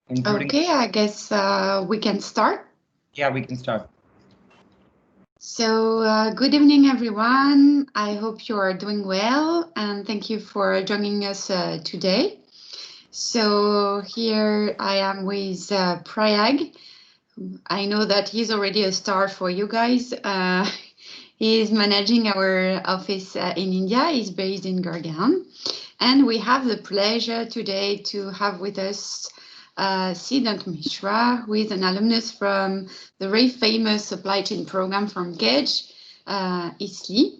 including... Okay, I guess we can start. Yeah, we can start. So good evening, everyone. I hope you are doing well, and thank you for joining us today. So here I am with Prayag. I know that he's already a star for you guys. He is managing our office in India. He's based in Gurgaon. And we have the pleasure today to have with us Siddhant Mishra, who is an alumnus from the very famous supply chain program from KEDGE ISLI.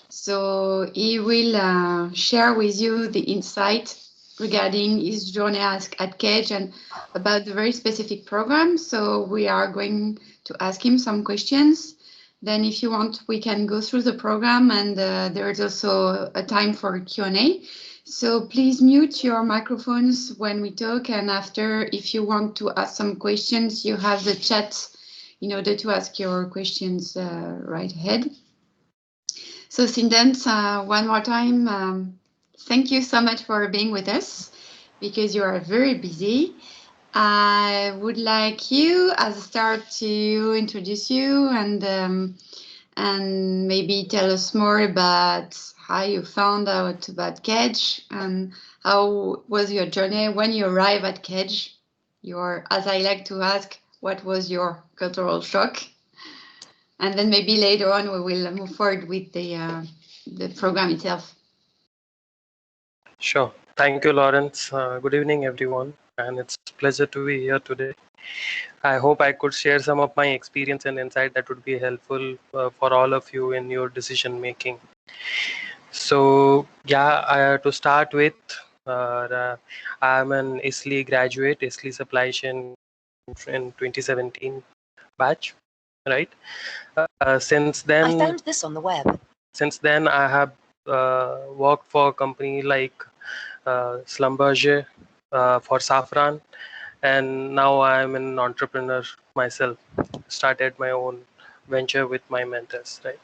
So he will share with you the insight regarding his journey at KEDGE and about the very specific program. So we are going to ask him some questions. Then if you want, we can go through the program, and there is also a time for Q&A. So please mute your microphones when we talk, and after, if you want to ask some questions, you have the chat in order to ask your questions right ahead. So Siddhant, one more time, thank you so much for being with us, because you are very busy. I would like you, as a start, to introduce you and maybe tell us more about how you found out about KEDGE and how was your journey when you arrived at KEDGE. As I like to ask, what was your cultural shock? And then maybe later on we will move forward with the program itself. Sure. Thank you, Lawrence. Good evening, everyone. And it's a pleasure to be here today. I hope I could share some of my experience and insight that would be helpful for all of you in your decision making. So, yeah, to start with, I'm an ISLI graduate, ISLI supply chain in 2017 batch, right? Since then, I found this on the web. Since then, I have worked for a company like Schlumberger, for Safran, and now I'm an entrepreneur myself. Started my own venture with my mentors, right?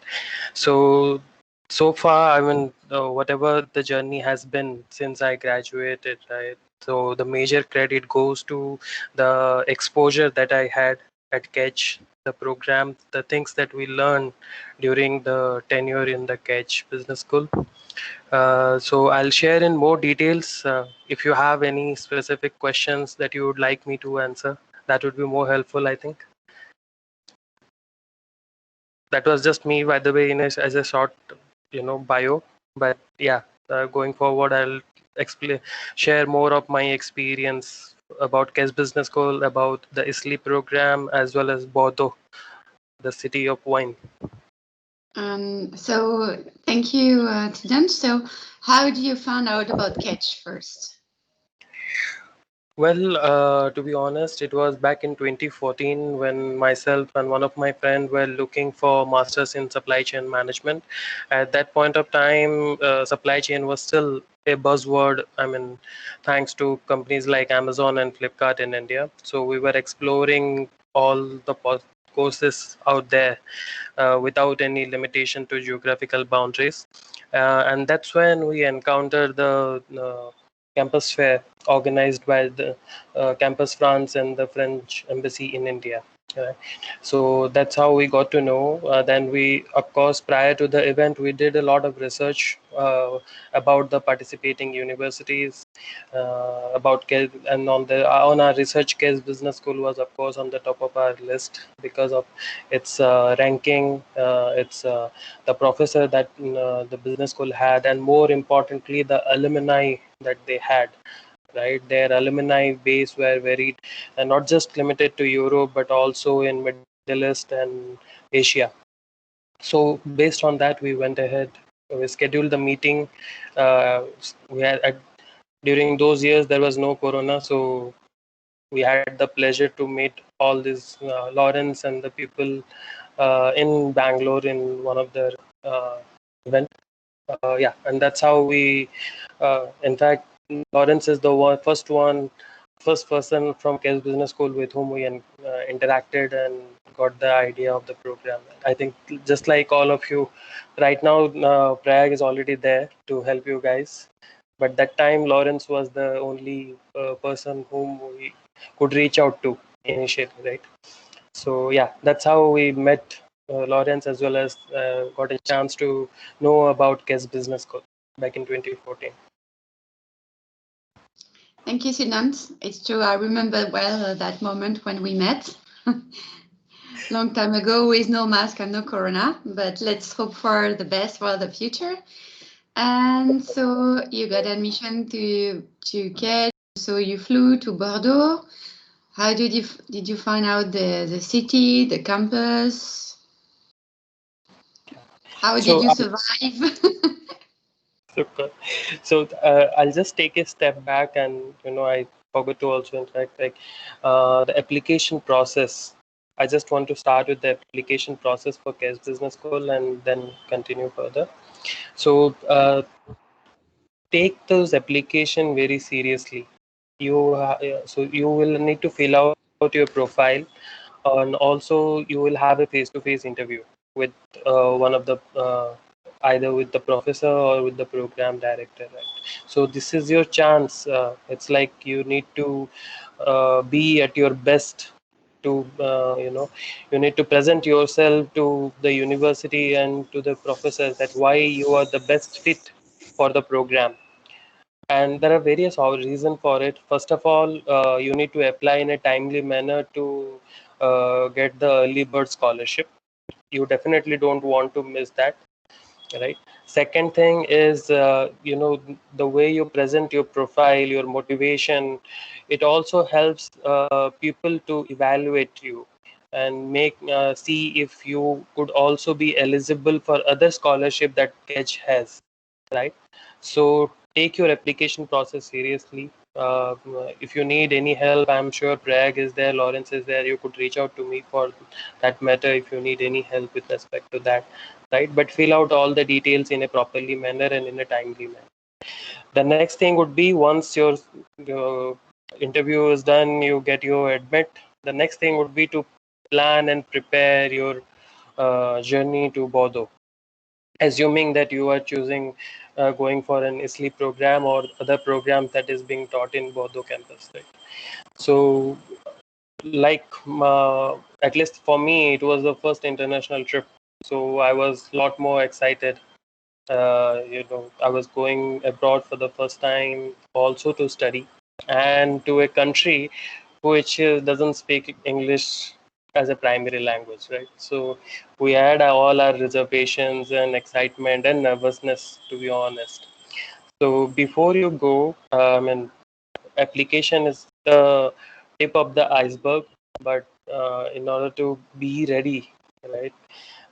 So far, I mean, whatever the journey has been since I graduated, right? So the major credit goes to the exposure that I had at KEDGE, the program, the things that we learned during the tenure in the KEDGE Business School. So I'll share in more details. If you have any specific questions that you would like me to answer, that would be more helpful, I think. That was just me, by the way, as a short, bio. But yeah, going forward, I'll share more of my experience about KEDGE Business School, about the ISLI program, as well as Bordeaux, the city of wine. So thank you, Siddhant. So how do you find out about KEDGE first? Well, to be honest, it was back in 2014 when myself and one of my friends were looking for masters in supply chain management. At that point of time, supply chain was still a buzzword. I mean, thanks to companies like Amazon and Flipkart in India. So we were exploring all the courses out there without any limitation to geographical boundaries. And that's when we encountered the campus fair organized by the Campus France and the French Embassy in India. So that's how we got to know. Then we, of course, prior to the event, we did a lot of research about the participating universities, about KEDGE, and on our research, KEDGE Business School was, of course, on the top of our list because of its ranking, its the professor that the business school had, and more importantly, the alumni that they had. Right, their alumni base were very not just limited to Europe, but also in Middle East and Asia. So based on that, we went ahead. We scheduled the meeting. We had during those years there was no corona, so we had the pleasure to meet all these Lawrence and the people in Bangalore in one of their events. Yeah, and that's how we. In fact, Lawrence is the first person from KEDGE Business School with whom we interacted and got the idea of the program. I think just like all of you, right now, Prayag is already there to help you guys. but that time Lawrence was the only person whom we could reach out to initially, right? So yeah, that's how we met Lawrence, as well as got a chance to know about KEDGE Business School back in 2014. Thank you, Siddhant. It's true, I remember well that moment when we met. Long time ago with no mask and no corona, but let's hope for the best for the future. And so you got admission to KEDGE, so you flew to Bordeaux. How did you find out the city, the campus? How did So you survive? Super. So I'll just take a step back, and I forgot to also interact, like the application process. I just want to start with the application process for KEDGE Business School and then continue further. So take those application very seriously. So you will need to fill out your profile, and also you will have a face-to-face interview with one of the either with the professor or with the program director, right? So this is your chance. It's like you need to be at your best to you need to present yourself to the university and to the professors that why you are the best fit for the program. And there are various reasons for it. First of all, you need to apply in a timely manner to get the early bird scholarship. You definitely don't want to miss that, right? Second thing is, the way you present your profile, your motivation, it also helps people to evaluate you and make see if you could also be eligible for other scholarship that KEDGE has, right? So take your application process seriously. If you need any help, I'm sure Prag is there, Lawrence is there. You could reach out to me for that matter if you need any help with respect to that, right? But fill out all the details in a properly manner and in a timely manner. The next thing would be, once your interview is done, you get your admit. The next thing would be to plan and prepare your journey to Bordeaux, assuming that you are choosing going for an ISLI program or other programs that is being taught in Bordeaux campus, right? So, like at least for me, it was the first international trip, so I was a lot more excited. I was going abroad for the first time, also to study, and to a country which doesn't speak English as a primary language, right? So we had all our reservations and excitement and nervousness, to be honest. So before you go, application is the tip of the iceberg, but in order to be ready, right?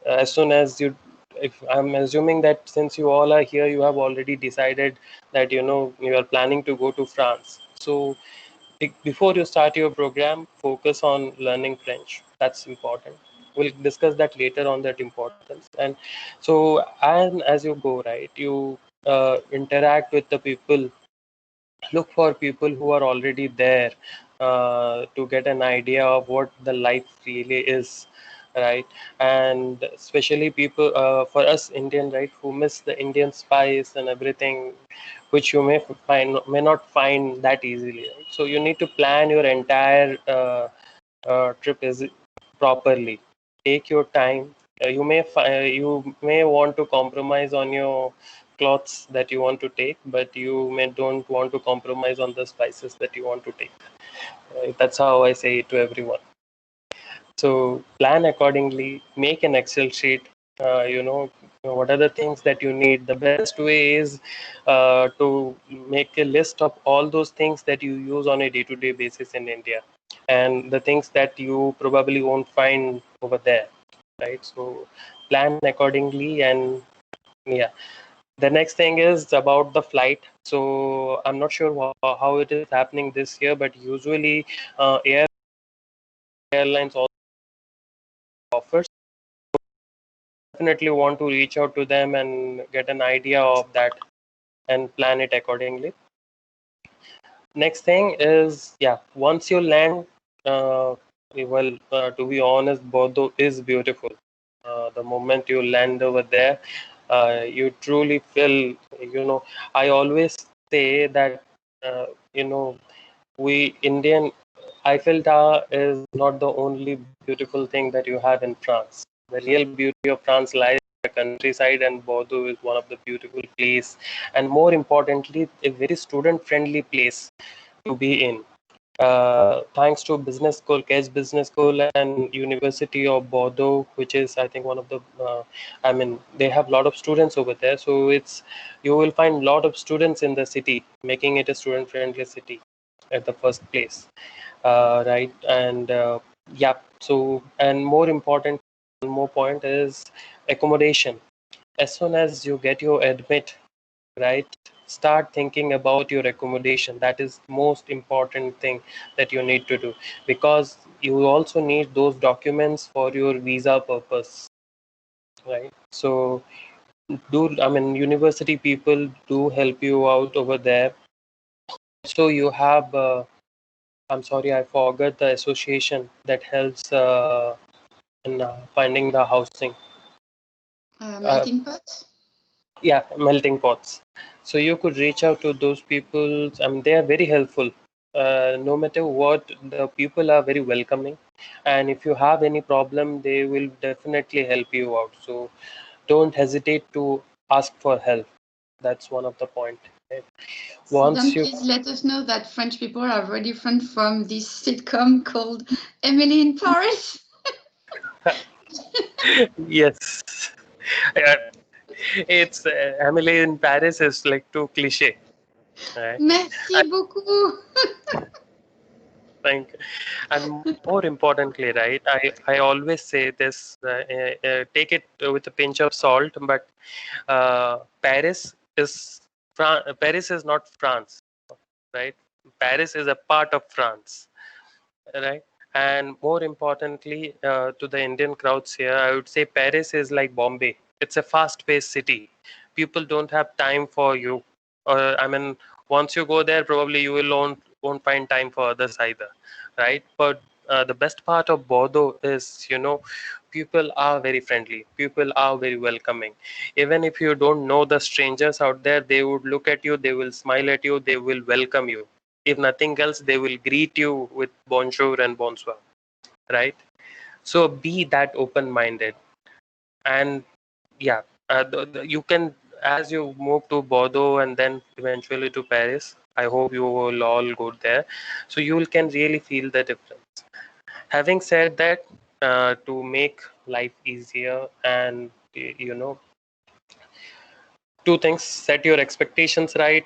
As soon as if I'm assuming that since you all are here, you have already decided that you are planning to go to France. So before you start your program, focus on learning French. That's important. We'll discuss that later on, that importance. And so, and as you go, right, you interact with the people, look for people who are already there, to get an idea of what the life really is, right? And especially people, for us Indian, right, who miss the Indian spice and everything, which you may not find that easily, right? So you need to plan your entire trip is properly. Take your time. You may want to compromise on your clothes that you want to take, but you may don't want to compromise on the spices that you want to take. That's how I say it to everyone. So plan accordingly. Make an Excel sheet. What are the things that you need. The best way is to make a list of all those things that you use on a day-to-day basis in India, and the things that you probably won't find over there, right? So plan accordingly. And yeah, the next thing is about the flight. So I'm not sure how it is happening this year, but usually airlines also offers. Definitely want to reach out to them and get an idea of that and plan it accordingly. Next thing is, yeah, once you land, to be honest, Bordeaux is beautiful. The moment you land over there, you truly feel, I always say that you know, we Indian Eiffel Tower is not the only beautiful thing that you have in France. The real beauty of France lies in the countryside, and Bordeaux is one of the beautiful place, and more importantly, a very student-friendly place to be in. Thanks to business school, KEDGE Business School and University of Bordeaux, which is I think one of the, I mean, they have a lot of students over there. So you will find a lot of students in the city, making it a student-friendly city at the first place, right? And yeah, so and more important, one more point is accommodation. As soon as you get your admit, right, start thinking about your accommodation. That is most important thing that you need to do, because you also need those documents for your visa purpose, right? So I mean, university people do help you out over there. So you have I'm sorry, I forgot the association that helps in finding the housing. Uh, Melting pot. yeah, melting pots. So you could reach out to those people. I mean, they are very helpful. No matter what, the people are very welcoming, and if you have any problem, they will definitely help you out. So don't hesitate to ask for help. That's one of the point. Right? Once Siddhant, you please let us know that French people are very different from this sitcom called Emily in Paris. yes, uh, it's Emily in Paris is like too cliche. Right? Merci beaucoup. Thank you. And more importantly, right, I always say this, take it with a pinch of salt, but Paris is not France, right? Paris is a part of France, right? And more importantly, to the Indian crowds here, I would say Paris is like Bombay. It's a fast-paced city. People don't have time for you. I mean, once you go there, probably you will won't find time for others either, right? But the best part of Bordeaux is, people are very friendly. People are very welcoming. Even if you don't know the strangers out there, they would look at you, they will smile at you, they will welcome you. If nothing else, they will greet you with bonjour and bonsoir, right? So be that open-minded. And yeah, you can, as you move to Bordeaux and then eventually to Paris, I hope you will all go there. So you can really feel the difference. Having said that, to make life easier and, two things: set your expectations right,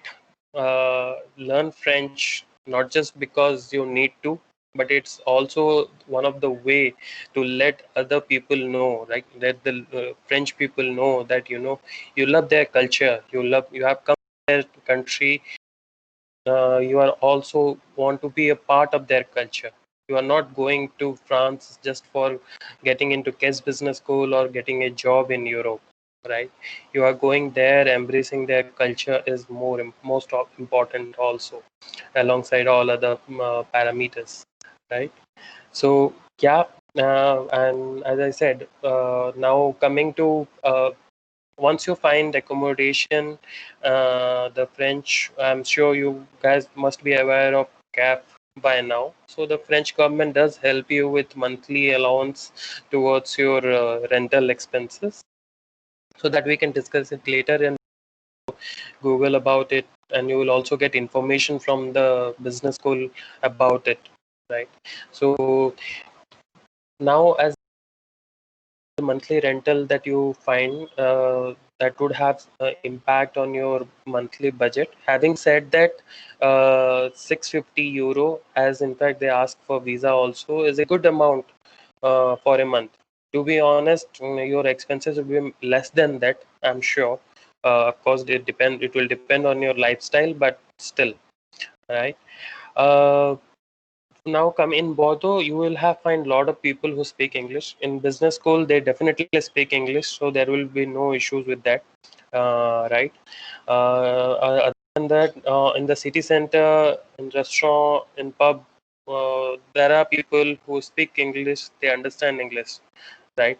learn French not just because you need to, but it's also one of the way to let other people know, like let the French people know that you love their culture, you have come to their country, you are also want to be a part of their culture. You are not going to France just for getting into KEDGE Business School or getting a job in Europe, right? You are going there, embracing their culture is most important also, alongside all other parameters, right? So yeah, and as I said, now coming to once you find accommodation, the French, I'm sure you guys must be aware of CAP by now. So the French government does help you with monthly allowance towards your rental expenses. So that we can discuss it later and Google about it, and you will also get information from the business school about it, right? So now, as the monthly rental that you find, that would have impact on your monthly budget. Having said that, 650 euro, as in fact they ask for visa also, is a good amount for a month. To be honest, your expenses will be less than that, I'm sure. Of course, it will depend on your lifestyle, but still, right? Uh, Now come in Bordeaux, you will have find a lot of people who speak English. In business school, they definitely speak English, so there will be no issues with that, right? Other than that, in the city center, in restaurant, in pub, there are people who speak English. They understand English, right?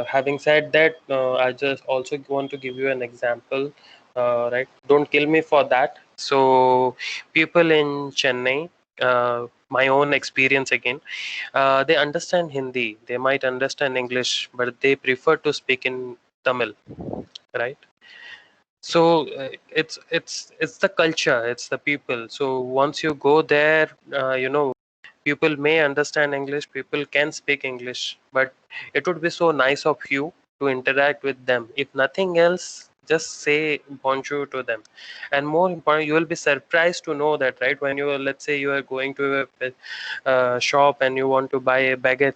Having said that, I just also want to give you an example. right? Don't kill me for that. So people in Chennai, my own experience again, they understand Hindi, they might understand English, but they prefer to speak in Tamil, right? So it's the culture, it's the people. So once you go there, people may understand English, people can speak English, but it would be so nice of you to interact with them. If nothing else, just say bonjour to them. And more important, you will be surprised to know that, right? When you are, let's say, you are going to a shop and you want to buy a baguette,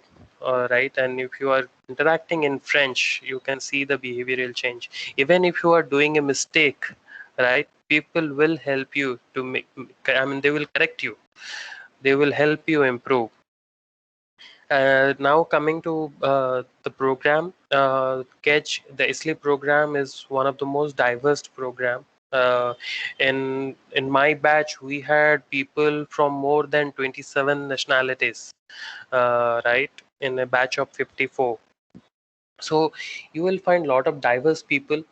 right? And if you are interacting in French, you can see the behavioral change. Even if you are doing a mistake, right? People will help you to make. I mean, they will correct you. They will help you improve. Now coming to the program, KEDGE, the ISLI program is one of the most diverse program. Uh, in my batch, we had people from more than 27 nationalities, right? In a batch of 54. So you will find a lot of diverse people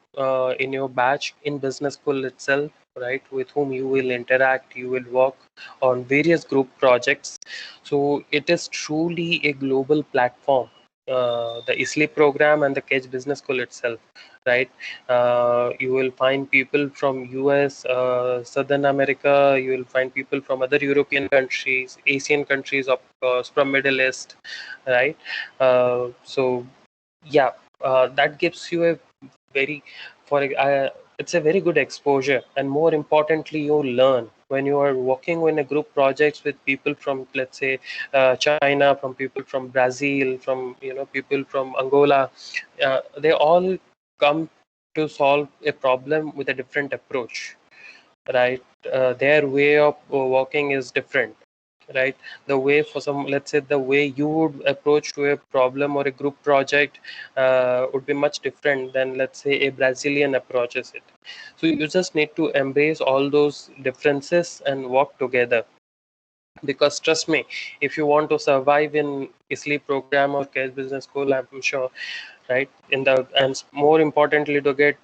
in your batch in business school itself, right? With whom you will interact, you will work on various group projects. So it is truly a global platform, the ISLI program and the KEDGE Business School itself, right? You will find people from US, Southern America, you will find people from other European countries, Asian countries, of course, from Middle East, right? So yeah, that gives you a very it's a very good exposure, and more importantly, you learn when you are working in a group projects with people from, let's say, China, from people from Brazil, from people from Angola. They all come to solve a problem with a different approach, right? Their way of working is different, right? The way for some, let's say, the way you would approach to a problem or a group project would be much different than, let's say, a Brazilian approaches it. So you just need to embrace all those differences and work together, because trust me, if you want to survive in ISLI program or KEDGE Business School, I'm sure, right, in the and more importantly, to get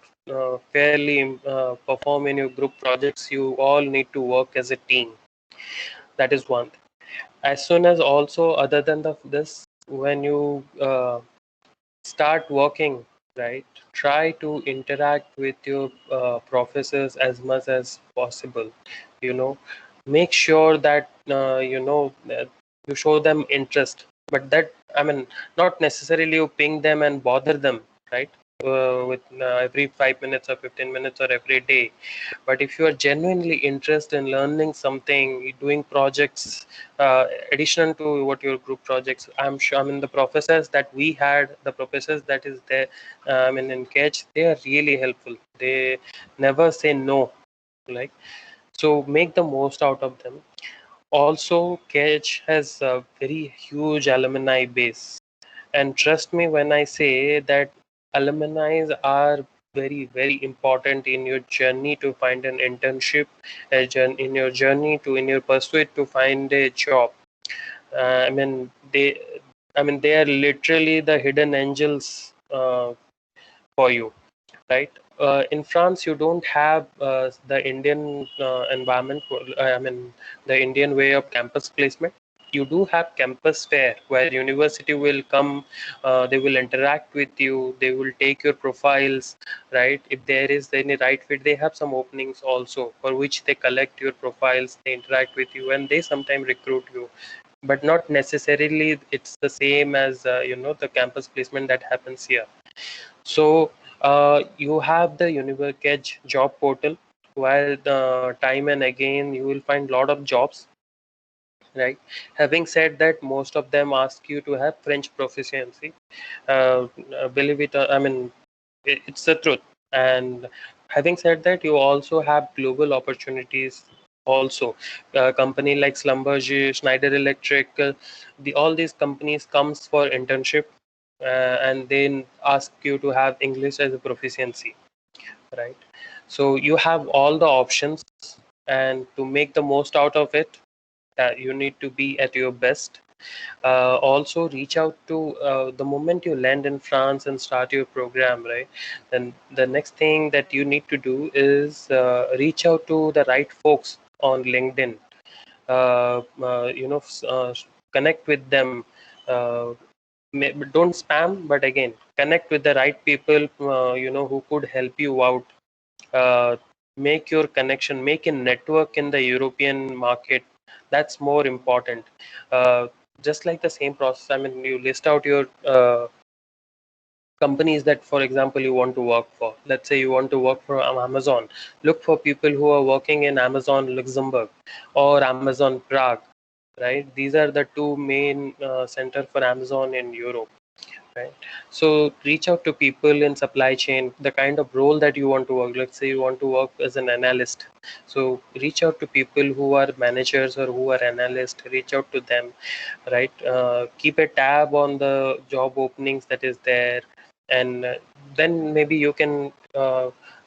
fairly perform in your group projects, you all need to work as a team. That is one thing. As soon as, also, other than this, when you start working, right, try to interact with your professors as much as possible. you know Make sure that that you show them interest, but that, I mean, not necessarily you ping them and bother them, right, with every 5 minutes or 15 minutes or every day. But if you are genuinely interested in learning something, doing projects, addition to what your group projects, I'm sure, I mean, the professors that we had, the professors that is there, I mean, in KEDGE, they are really helpful. They never say no, like, so make the most out of them. Also, KEDGE has a very huge alumni base, and trust me when I say that alumni are very, very important in your journey to find an internship, in your journey to, in your pursuit to find a job. I mean, they are literally the hidden angels for you, right? In France, you don't have the Indian environment. I mean, the Indian way of campus placement. You do have campus fair where university will come, they will interact with you, they will take your profiles, right? If there is any right fit, they have some openings also for which they collect your profiles, they interact with you, and they sometimes recruit you. But not necessarily it's the same as the campus placement that happens here. So you have the KEDGE job portal, where time and again you will find a lot of jobs, right? Having said that, most of them ask you to have French proficiency. Believe it, I mean, it's the truth. And having said that, you also have global opportunities also. Company like Schlumberger, Schneider Electric, all these companies comes for internship, and then ask you to have English as a proficiency, right? So you have all the options, and to make the most out of it, you need to be at your best. Also reach out to the moment you land in France and start your program, right? Then the next thing that you need to do is reach out to the right folks on LinkedIn. You know, connect with them. uh, don't spam, but again, connect with the right people, you know, who could help you out. uh, Make your connection, make a network in the European market. That's more important. uh, just like the same process, I mean, you list out your companies that, for example, you want to work for. Let's say you want to work for Amazon. Look for people who are working in Amazon Luxembourg or Amazon Prague, right? These are the two main center for Amazon in Europe, right? So reach out to people in supply chain, the kind of role that you want to work. Let's say you want to work as an analyst, so reach out to people who are managers or who are analysts. Reach out to them, right? Keep a tab on the job openings that is there, and then maybe you can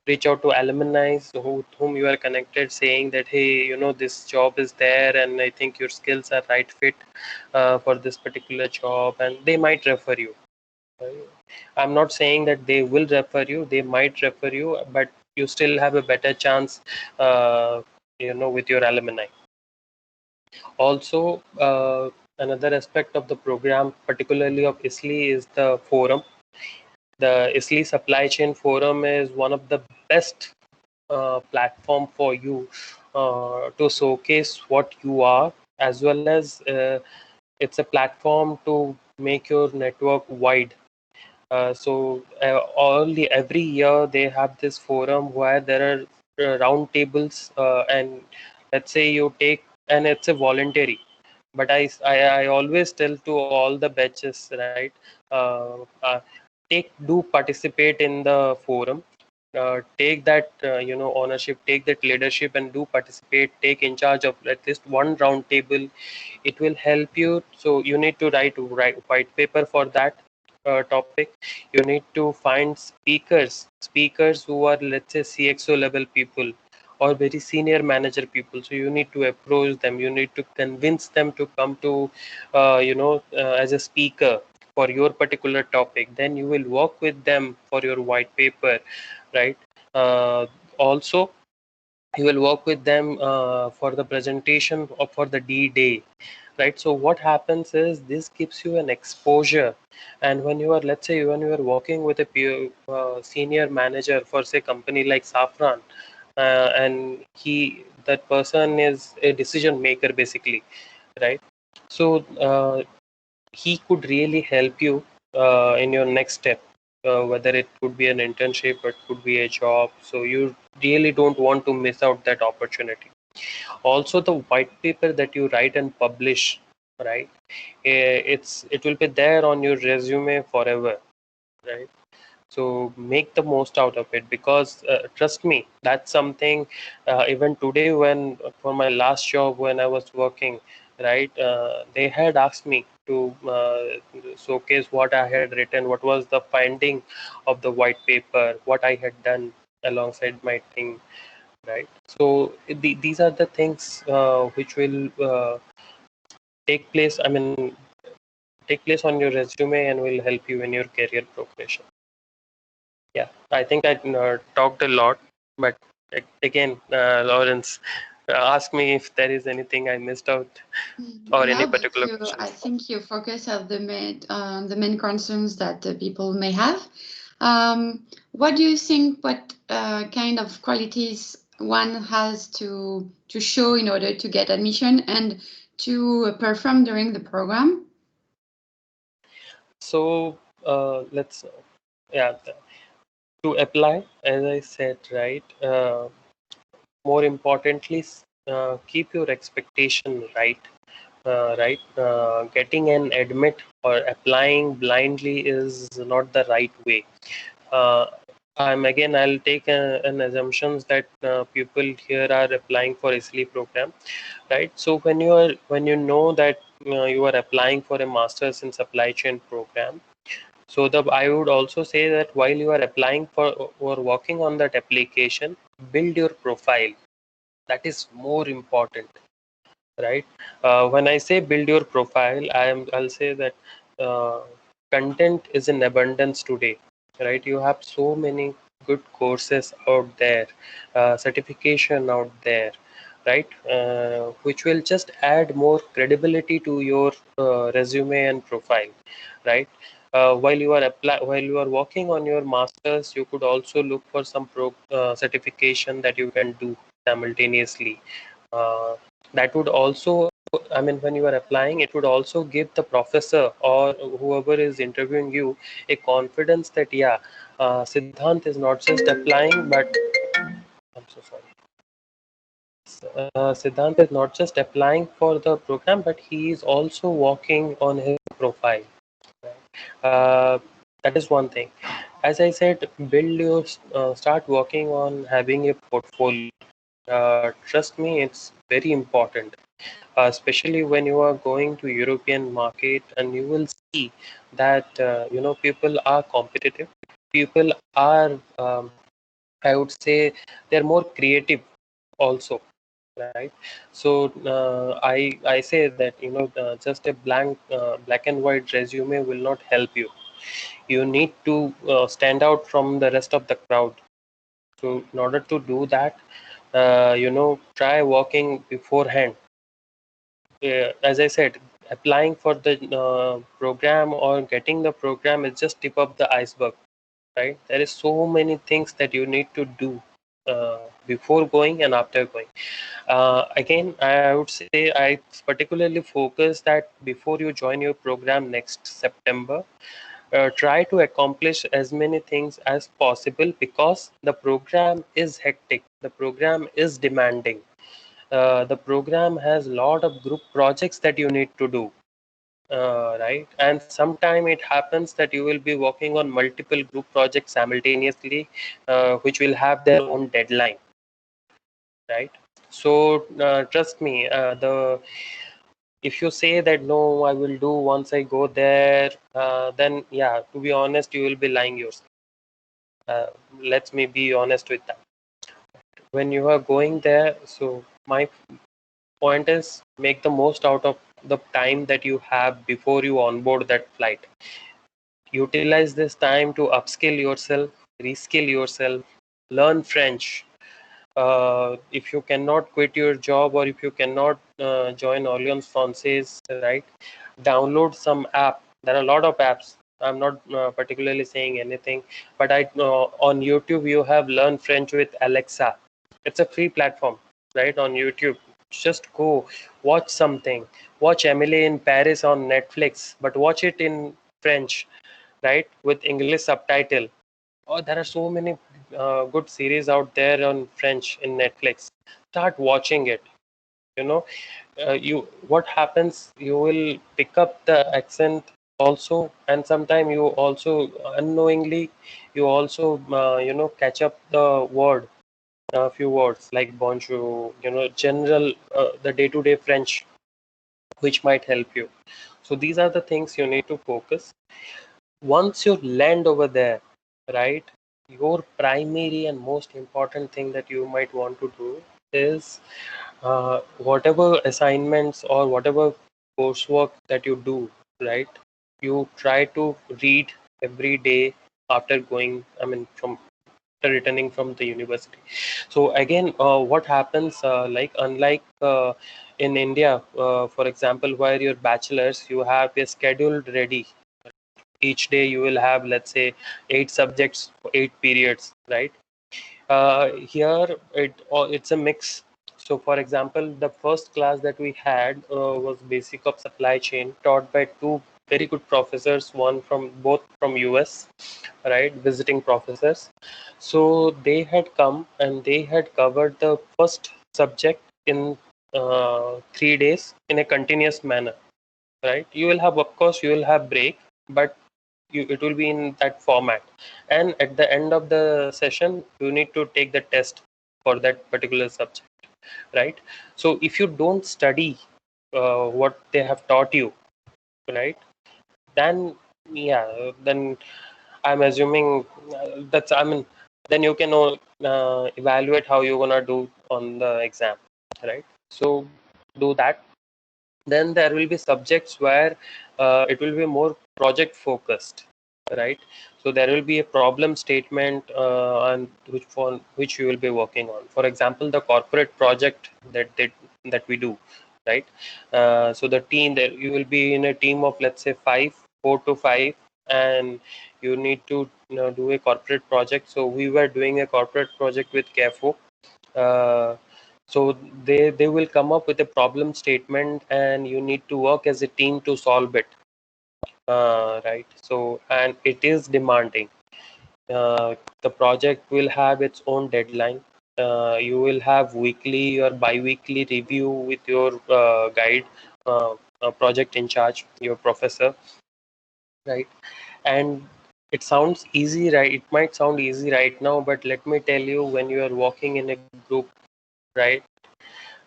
reach out to alumni whom you are connected, saying that, hey, you know, this job is there and I think your skills are right fit for this particular job, and they might refer you. I'm not saying that they will refer you, they might refer you, but you still have a better chance, uh, you know, with your alumni. Also, another aspect of the program, particularly of ISLI, is the forum. The ISLI Supply Chain Forum is one of the best platform for you to showcase what you are, as well as it's a platform to make your network wide. Every year they have this forum where there are round tables, and let's say you take, and it's a voluntary, but I always tell to all the batches, right? Do participate in the forum. Take that ownership, take that leadership, and do participate. Take in charge of at least one round table. It will help you. So you need to write white paper for that topic. You need to find speakers who are, let's say, CXO level people or very senior manager people. So you need to approach them, you need to convince them to come to as a speaker for your particular topic. Then you will work with them for your white paper, right? Also, you will work with them for the presentation or for the D-Day, right? So what happens is this gives you an exposure, and when you are, let's say, when you are working with a senior manager for, say, company like Safran, and that person is a decision maker basically, right? So he could really help you in your next step, whether it could be an internship or it could be a job. So you really don't want to miss out that opportunity. Also, the white paper that you write and publish, right? It will be there on your resume forever, right? So make the most out of it, because trust me, that's something, even today, when for my last job when I was working, right, they had asked me to showcase what I had written, what was the finding of the white paper, what I had done alongside my thing, right? So these are the things which will take place, I mean, take place on your resume and will help you in your career progression. Yeah, I think I talked a lot, but again, Lawrence, ask me if there is anything I missed out or any No, but particular I questions. think you focus on the main concerns that people may have. What do you think? What kind of qualities one has to show in order to get admission and to perform during the program? So let's, yeah, to apply, as I said, right, more importantly, keep your expectation right. Right, getting an admit or applying blindly is not the right way. uh, I'll take an assumptions that people here are applying for ISLI program, right? So when you know that you are applying for a master's in supply chain program, so the I would also say that while you are applying for or working on that application, build your profile. That is more important, right? When I say build your profile, I'll say that uh, content is in abundance today, right? You have so many good courses out there, certification out there, right? Which will just add more credibility to your resume and profile, right? While you are working on your masters, you could also look for some certification that you can do simultaneously. Uh, that would also, I mean, when you are applying, it would also give the professor or whoever is interviewing you a confidence that, yeah, Siddhant is not just applying, but I'm so sorry. Siddhant is not just applying for the program, but he is also working on his profile. Uh, that is one thing. As I said, start working on having a portfolio. Trust me, it's very important, especially when you are going to European market, and you will see that people are competitive. People are, I would say, they're more creative also, right? So I say that just a black and white resume will not help you. You need to stand out from the rest of the crowd. So in order to do that, try working beforehand. As I said, applying for the program or getting the program is just tip of the iceberg, right? There is so many things that you need to do before going and after going. Again, I would say I particularly focus that before you join your program next September, try to accomplish as many things as possible, because the program is hectic, the program is demanding. The program has a lot of group projects that you need to do, right? And sometime it happens that you will be working on multiple group projects simultaneously, which will have their own deadline, right? So trust me, the if you say that no, I will do once I go there, then yeah, to be honest, you will be lying yourself. Uh, Let's me be honest with that. When you are going there, so my point is, make the most out of the time that you have before you onboard that flight. Utilize this time to upskill yourself, reskill yourself, learn French. If you cannot quit your job, or if you cannot join Alliance Francaise, right? Download some app. There are a lot of apps. I'm not particularly saying anything, but I on YouTube you have Learn French with Alexa. It's a free platform, right? On YouTube, just go watch something. Watch Emily in Paris on Netflix, but watch it in French, right? With English subtitle. Oh, there are so many good series out there on French in Netflix. Start watching it. You know, you what happens? You will pick up the accent also, and sometimes you also unknowingly you also catch up the word, a few words like bonjour. General the day-to-day French, which might help you. So these are the things you need to focus. Once you land over there, right, your primary and most important thing that you might want to do is whatever assignments or whatever coursework that you do, right, you try to read every day after going, I mean, from after returning from the university. So again, what happens, like unlike in India, for example, where your bachelor's, you have a scheduled ready. Each day you will have, let's say, 8 subjects, 8 periods, right? Here it's a mix. So for example, the first class that we had was basic of supply chain, taught by two very good professors, one from both from US, right, visiting professors. So they had come and they had covered the first subject in 3 days in a continuous manner, right? You will have, of course, you will have break, but it will be in that format. And at the end of the session, you need to take the test for that particular subject, right? So if you don't study what they have taught you, right, then yeah, then I'm assuming that's, I mean, then you can evaluate how you're gonna do on the exam, right? So do that. Then there will be subjects where it will be more project focused, right? So there will be a problem statement and which you will be working on. For example, the corporate project that we do, right? So the team, that you will be in a team of, let's say, 4 to 5, and you need to do a corporate project. So we were doing a corporate project with CAFO. uh, so they will come up with a problem statement, and you need to work as a team to solve it, right? So, and it is demanding. The project will have its own deadline. You will have weekly or bi-weekly review with your guide, project in charge, your professor, right? And it sounds easy, right? It might sound easy right now, but let me tell you, when you are working in a group, right?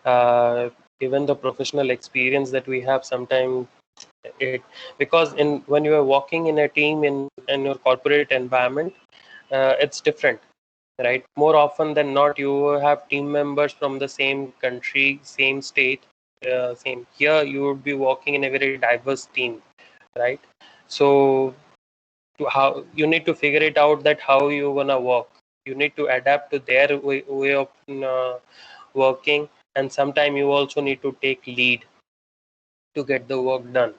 uh, Even the professional experience that we have sometimes, it, because in when you are working in a team in your corporate environment, it's different, right? More often than not, you have team members from the same country, same state, same. Here you would be working in a very diverse team, right? So how you need to figure it out, that how you gonna work. You need to adapt to their way of working, and sometimes you also need to take lead to get the work done,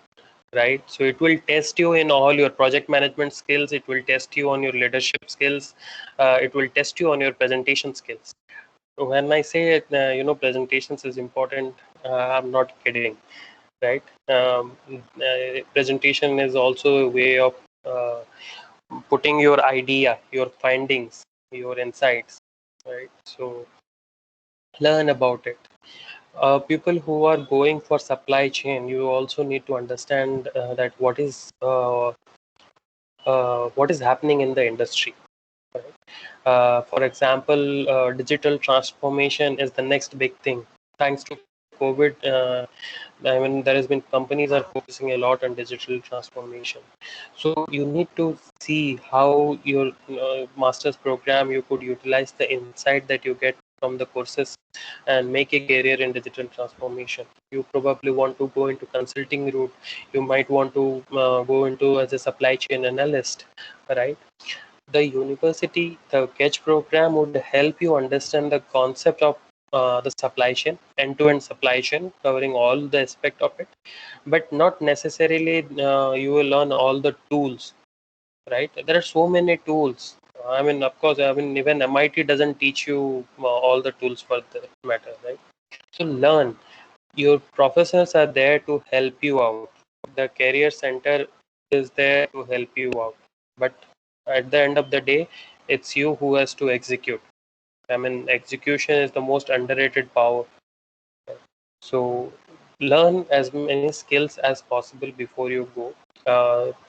right? So it will test you in all your project management skills, it will test you on your leadership skills, it will test you on your presentation skills. When I say presentations is important, I'm not kidding, right? Presentation is also a way of uh, putting your idea, your findings, your insights, right? So learn about it. People who are going for supply chain, you also need to understand that what is happening in the industry. Right? For example, digital transformation is the next big thing. Thanks to COVID, I mean, there has been companies are focusing a lot on digital transformation. So you need to see how your master's program, you could utilize the insight that you get from the courses and make a career in digital transformation. You probably want to go into consulting route. You might want to go into as a supply chain analyst, right? The university, the KEDGE program would help you understand the concept of the supply chain, end-to-end supply chain, covering all the aspect of it, but not necessarily you will learn all the tools, right? There are so many tools. I mean, of course, I mean, even MIT doesn't teach you all the tools for that matter, right? So learn. Your professors are there to help you out. The career center is there to help you out. But at the end of the day, it's you who has to execute. I mean, execution is the most underrated power. So learn as many skills as possible before you go,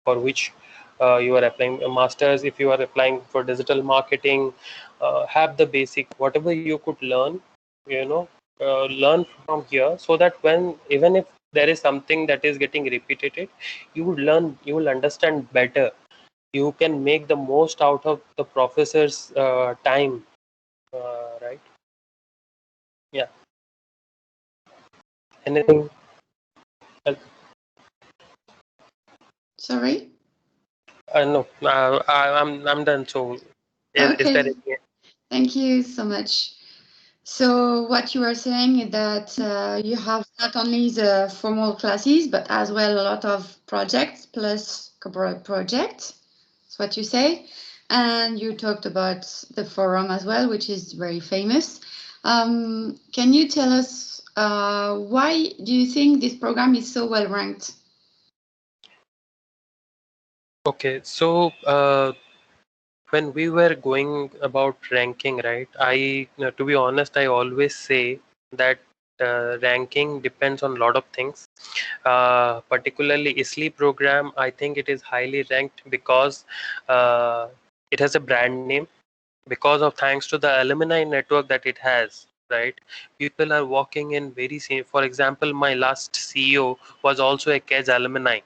for which you are applying a master's. If you are applying for digital marketing, have the basic, whatever you could learn, you know, learn from here, so that when, even if there is something that is getting repeated, you would learn, you will understand better. You can make the most out of the professor's time, right? Yeah. Anything else? Sorry? No, I'm done. So, is there Okay, any? thank you so much. So what you are saying is that you have not only the formal classes, but as well a lot of projects plus corporate projects. That's what you say. And you talked about the forum as well, which is very famous. Can you tell us why do you think this program is so well ranked? Okay, so when we were going about ranking, right? To be honest, I always say that ranking depends on a lot of things. Particularly ISLI program, I think it is highly ranked because uh, it has a brand name, because of, thanks to the alumni network that it has, right? People are walking in very same. For example, my last CEO was also a KEDGE alumni.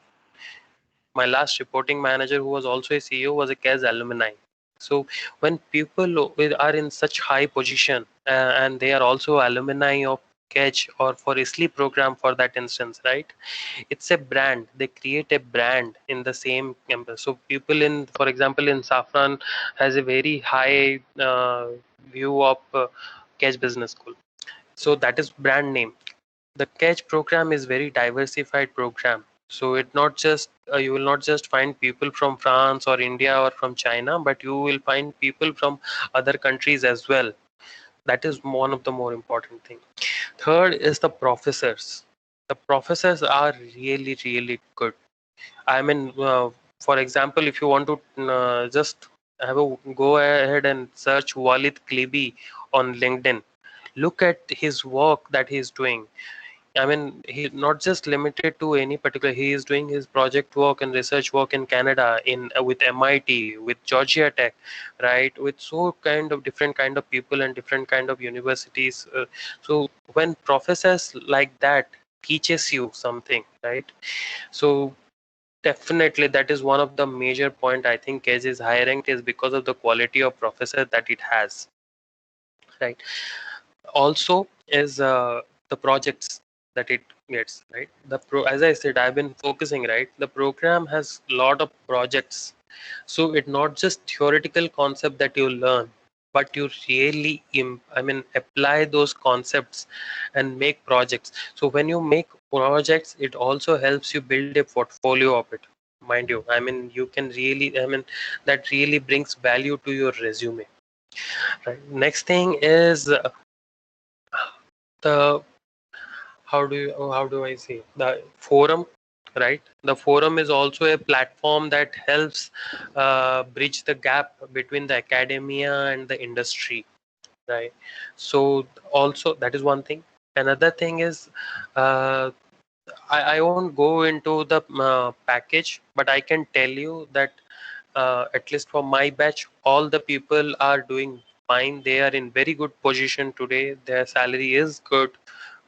My last reporting manager, who was also a CEO, was a KEDGE alumni. So when people are in such high position, and they are also alumni of KEDGE or for ISLI program for that instance, right? It's a brand. They create a brand in the same campus. So people in, for example, in Saffron has a very high view of KEDGE Business School. So that is brand name. The KEDGE program is very diversified program. So it not just you will not just find people from France or India or from China, but you will find people from other countries as well. That is one of the more important thing. Third is the professors. The professors are really good. I mean, for example, if you want to just have a go ahead and search Walid Klibi on LinkedIn, look at his work that he is doing. I mean, he's not just limited to any particular. He is doing his project work and research work in Canada, in with MIT, with Georgia Tech, right? With so kind of different kind of people and different kind of universities. So when professors like that teaches you something, right? So definitely that is one of the major point. I think KEDGE is high ranked is because of the quality of professor that it has, right? Also is the projects that it gets, right? As I said, I've been focusing, right? The program has lot of projects, so it's not just theoretical concept that you learn, but you really I mean apply those concepts and make projects. So when you make projects, it also helps you build a portfolio of it, mind you. I mean, you can really, I mean, that really brings value to your resume, right? Next thing is the how do I say, the forum, right? The forum is also a platform that helps bridge the gap between the academia and the industry, right? So also that is one thing. Another thing is uh, I won't go into the package, but I can tell you that at least for my batch, all the people are doing fine. They are in very good position today. Their salary is good,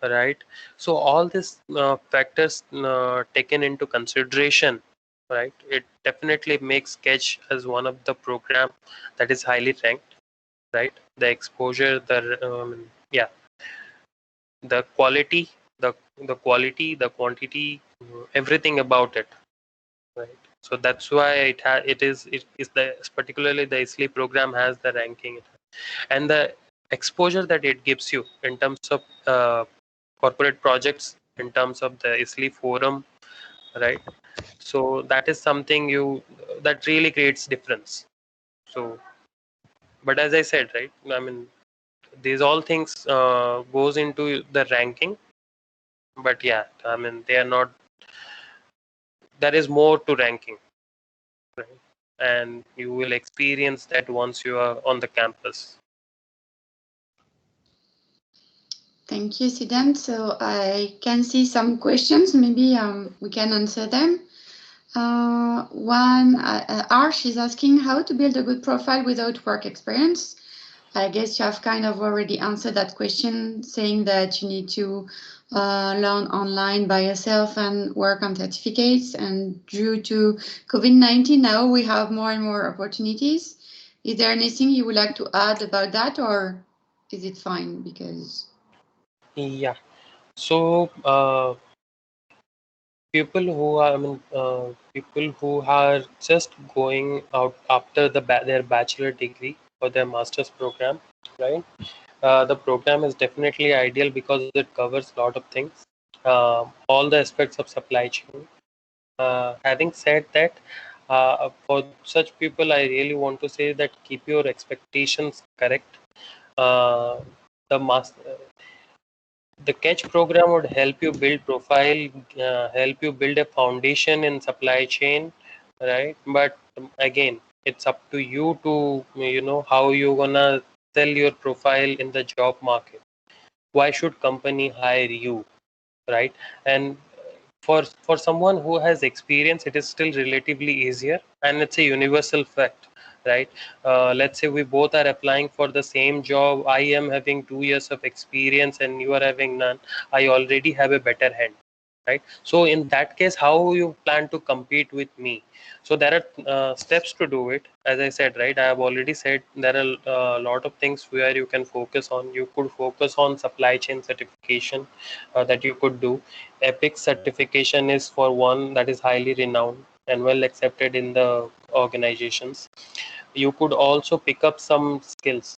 right? So all these factors taken into consideration, right? It definitely makes KEDGE as one of the program that is highly ranked, right? The exposure, yeah, the quality, the the quality, the quantity, everything about it, right? So that's why it is the, particularly the ISLI program has the ranking and the exposure that it gives you in terms of corporate projects, in terms of the ISLI forum, right? So that is something you that really creates difference. So, but as I said, right, I mean, these all things goes into the ranking, but yeah, I mean, they are not, there is more to ranking, right? And you will experience that once you are on the campus. Thank you, Siddhant. So I can see some questions. Maybe we can answer them. One, Arsh is asking how to build a good profile without work experience. I guess you have kind of already answered that question, saying that you need to learn online by yourself and work on certificates. And due to COVID-19, now we have more and more opportunities. Is there anything you would like to add about that, or is it fine? Because Yeah. So people who are, I mean, people who are just going out after their bachelor degree or their master's program, right? The program is definitely ideal because it covers a lot of things, all the aspects of supply chain. Having said that, for such people, I really want to say that keep your expectations correct. Uh, the master the KEDGE program would help you build profile, help you build a foundation in supply chain, right? But again, it's up to you to, you know, how you gonna sell your profile in the job market. Why should company hire you, right? And for someone who has experience, it is still relatively easier, and it's a universal fact, right? Let's say we both are applying for the same job. I am having 2 years of experience and you are having none. I already have a better hand, right? So in that case, how you plan to compete with me? So there are steps to do it. As I said, right, I have already said there are a lot of things where you can focus on. You could focus on supply chain certification that you could do. Epic certification is for one that is highly renowned and well accepted in the organizations. You could also pick up some skills.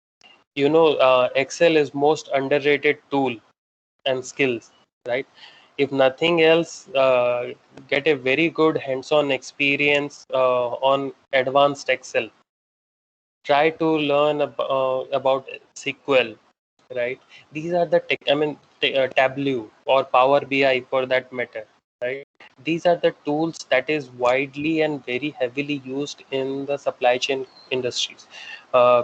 Excel is most underrated tool and skills, right? If nothing else, get a very good hands-on experience on advanced Excel. Try to learn about SQL, right? These are the Tableau or Power BI for that matter, right? These are the tools that is widely and very heavily used in the supply chain industries.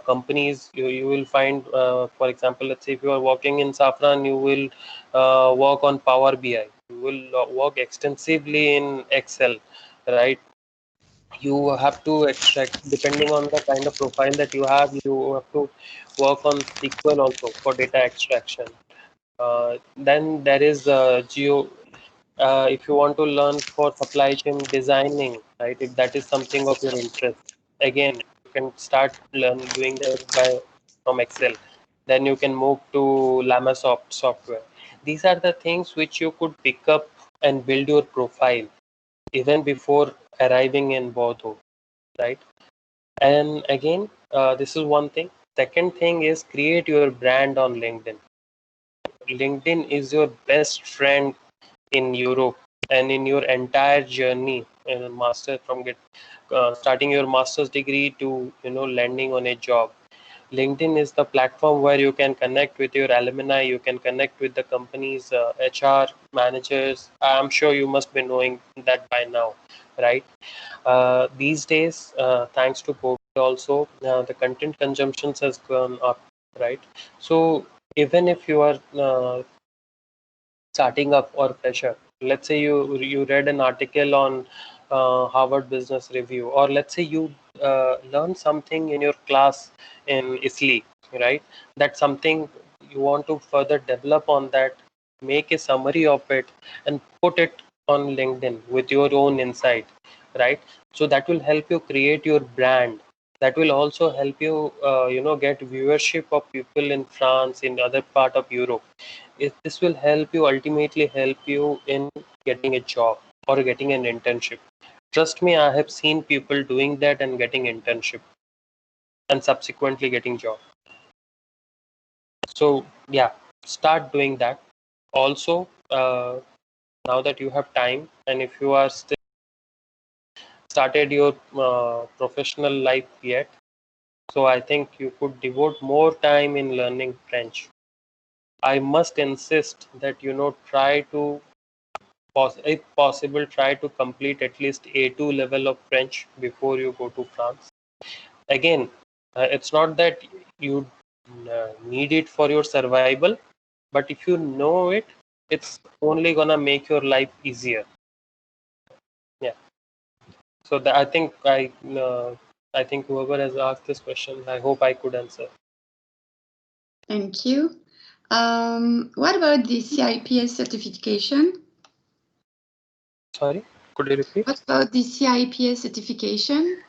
Companies, you will find, for example, let's say if you are working in Safran, you will work on Power BI. You will work extensively in Excel, right? You have to extract, depending on the kind of profile that you have to work on SQL also for data extraction. Then there is if you want to learn for supply chain designing, right? If that is something of your interest, again, you can start doing that from Excel. Then you can move to Lamasoft software. These are the things which you could pick up and build your profile even before arriving in Bordeaux, right? And again, this is one thing. Second thing is create your brand on LinkedIn. LinkedIn is your best friend in Europe and in your entire journey in a master from starting your master's degree to landing on a job. LinkedIn is the platform where you can connect with your alumni, you can connect with the company's HR managers. I'm sure you must be knowing that by now, right? These days, thanks to COVID also, the content consumptions has gone up, right? So even if you are starting up or fresher, let's say you read an article on Harvard Business Review, or let's say you learn something in your class in ISLI, right? That's something you want to further develop on that, make a summary of it and put it on LinkedIn with your own insight, right? So that will help you create your brand. That will also help you get viewership of people in France, in other part of Europe. This will help you, ultimately help you in getting a job or getting an internship. Trust me, I have seen people doing that and getting internship and subsequently getting job. So yeah, start doing that. Also, now that you have time, and if you are still started your professional life yet, so I think you could devote more time in learning French. I must insist that try to, if possible, try to complete at least A2 level of French before you go to France. Again, it's not that you need it for your survival, but if you know it, it's only gonna make your life easier. Yeah. So I think whoever has asked this question, I hope I could answer. Thank you. What about the CIPS certification? Sorry, could you repeat? What about the CIPS certification?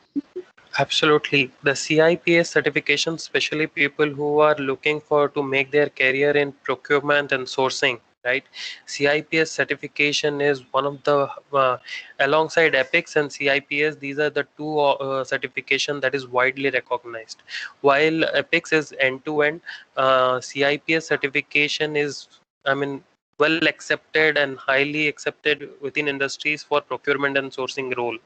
Absolutely. The CIPS certification, especially people who are looking for to make their career in procurement and sourcing, right? CIPS certification is one of the, alongside EPICS and CIPS, these are the two certification that is widely recognized. While EPICS is end-to-end, CIPS certification is, I mean, well accepted and highly accepted within industries for procurement and sourcing role,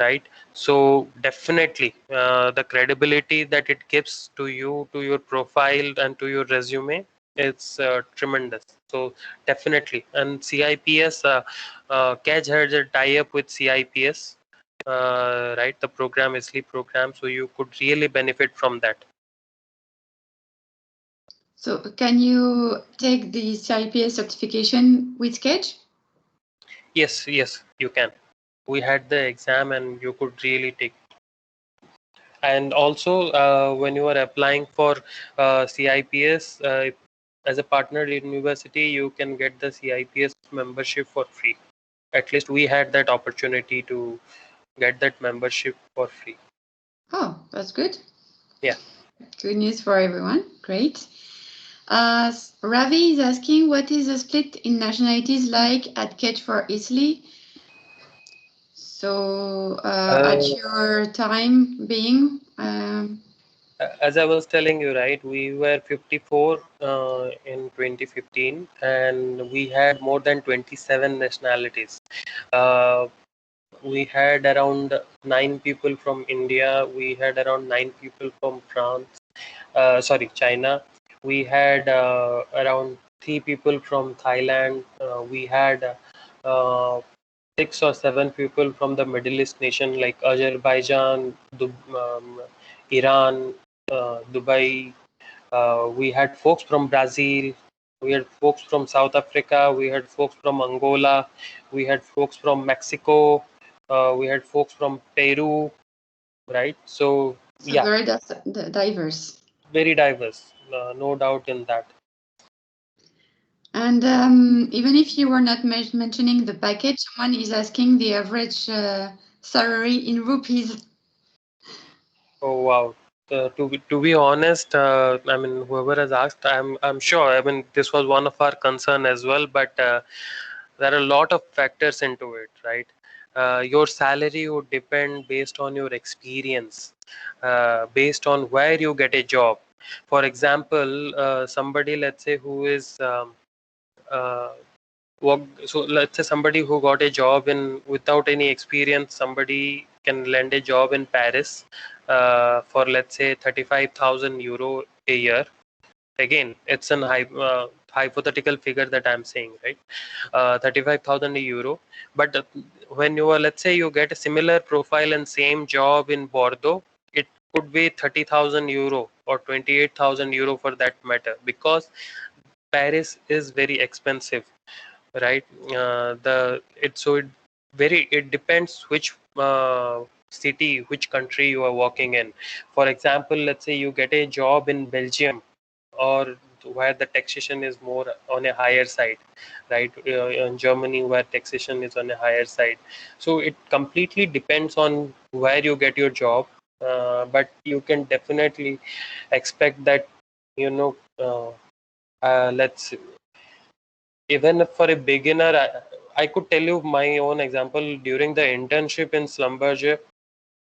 right? So definitely the credibility that it gives to you, to your profile and to your resume, it's tremendous. So definitely. And CIPS, KEDGE has a tie-up with CIPS, right, the program ISLI program, so you could really benefit from that. So can you take the CIPS certification with KEDGE? Yes, you can. We had the exam and you could really take. And also when you are applying for CIPS, as a partner university, you can get the CIPS membership for free. At least we had that opportunity to get that membership for free. Oh, that's good. Yeah. Good news for everyone. Great. Ravi is asking, what is the split in nationalities like at KEDGE for ISLI? So at your time being, as I was telling you, right, we were 54 in 2015, and we had more than 27 nationalities. Uh, we had around 9 people from India. We had around 9 people from France. Sorry, China. We had around 3 people from Thailand. We had uh, 6 or 7 people from the Middle East nation like Azerbaijan, Iran, Dubai. We had folks from Brazil. We had folks from South Africa. We had folks from Angola. We had folks from Mexico. We had folks from Peru. Right. So yeah, very diverse. very diverse. No doubt in that. And even if you were not mentioning the package, someone is asking the average salary in rupees. Oh wow. To be honest, I mean, whoever has asked, I'm sure. I mean, this was one of our concern as well, but there are a lot of factors into it, right? Your salary would depend based on your experience, based on where you get a job. For example, somebody, let's say, who is uh, so let's say somebody who got a job in without any experience, somebody can land a job in Paris for, let's say, 35,000 euro a year. Again, it's an hypothetical figure that I'm saying, right? 35,000 euro. But when you are, let's say, you get a similar profile and same job in Bordeaux, it could be 30,000 euro or 28,000 euro for that matter, because Paris is very expensive, right? It depends which city, which country you are working in. For example, let's say you get a job in Belgium, or where the taxation is more on a higher side, right? In Germany, where taxation is on a higher side. So it completely depends on where you get your job, but you can definitely expect that, you know let's even for a beginner, I could tell you my own example. During the internship in Schlumberger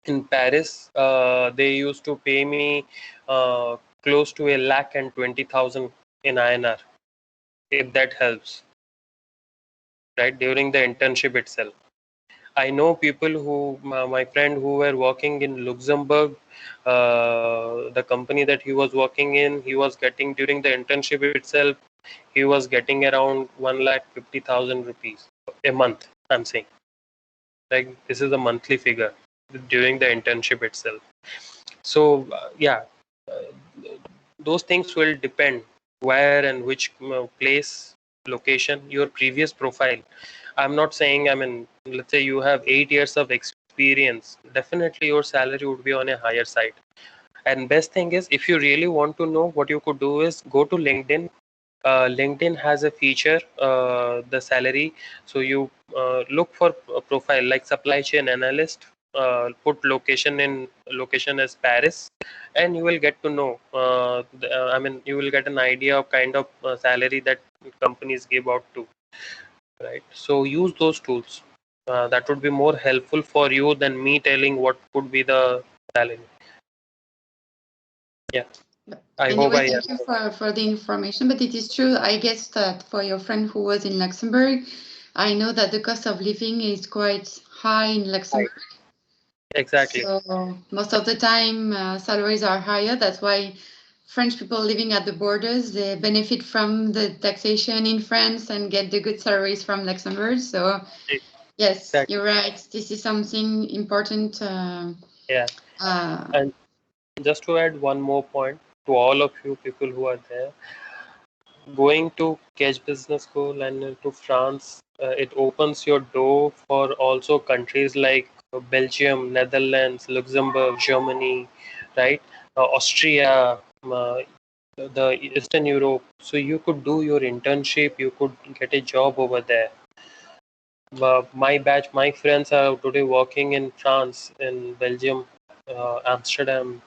in Paris, they used to pay me close to 1,20,000 in INR, if that helps, right? During the internship itself. I know people who, my friend who were working in Luxembourg, the company that he was working in, he was getting during the internship itself, he was getting around 1,50,000 rupees a month. I'm saying, like, this is a monthly figure during the internship itself. So yeah, those things will depend where and which place, location, your previous profile. I'm not saying, I mean, let's say you have 8 years of experience, definitely your salary would be on a higher side. And best thing is, if you really want to know, what you could do is go to LinkedIn. LinkedIn has a feature, the salary. So you look for a profile like supply chain analyst, put location as Paris, and you will get to know, I mean, you will get an idea of kind of salary that companies give out to, right? So use those tools. That would be more helpful for you than me telling what could be the salary. Yeah, I hope Anyway, I thank you for the information, but it is true, I guess, that for your friend who was in Luxembourg, I know that the cost of living is quite high in Luxembourg. exactly. So most of the time, salaries are higher. That's why French people living at the borders, they benefit from the taxation in France and get the good salaries from Luxembourg. So yes, Exactly. you're right. This is something important. Yeah. And just to add one more point to all of you people who are there, going to KEDGE Business School and to France, it opens your door for also countries like Belgium, Netherlands, Luxembourg, Germany, right? Austria, the Eastern Europe. So you could do your internship, you could get a job over there. My batch, my friends are today working in France, in Belgium, Amsterdam,